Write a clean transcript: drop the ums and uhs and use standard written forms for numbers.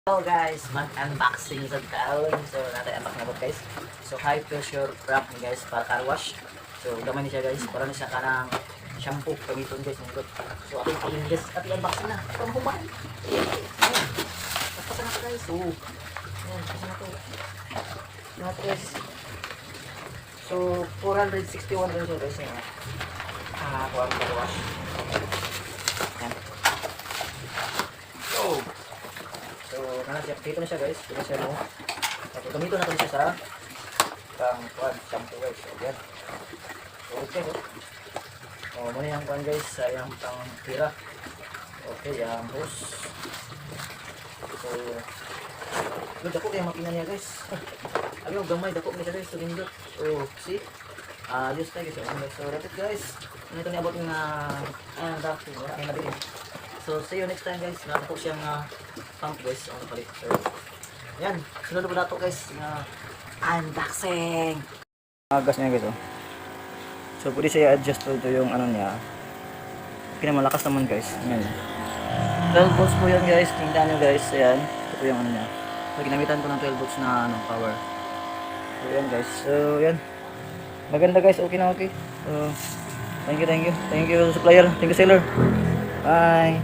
Hello guys, mag-unboxing sa taon. So, natin unbox na po guys. So, high pressure wrap ni guys para car wash. So, gamay niya siya guys. Para na siya ka ng shampoo. Gamiton guys. So, ating pagin guys. Ating unboxing na. Ito ang human. Ayan. Tapos na ito guys. So, ayan. Tapos na ito. Ito guys. So, 461 rin siya guys. Car wash. Ayan. So, dito na siya guys. Dito na siya mo. So, gamito na siya sa shampoo guys. So, yan. So, okay. Muna yung guys. Yung pang tira. Okay, yung hose. So, dako kayo makina niya guys. Ayaw, gamay. Dako niya guys. So, lindot. So, see? Ayos tayo guys. So, that's it guys. Ito niya abot yung dako. Wala kayo nabili. So, see you next time guys. Nakita ko siyang pump guys. Ang palit. So, yan. Sunod ko na ito guys. Unboxing. Gas niya guys. So, pwede siya adjust ito yung ano niya. Okay na, malakas naman guys. Yan. 12 volts po yan guys. Tingnan nyo guys. Ayan. Ito po yung ano niya. So, ginamitan ko ng 12 volts na power. So, yan guys. So, yan. Maganda guys. Okay na okay. So, thank you. Thank you supplier. Thank you seller. Bye.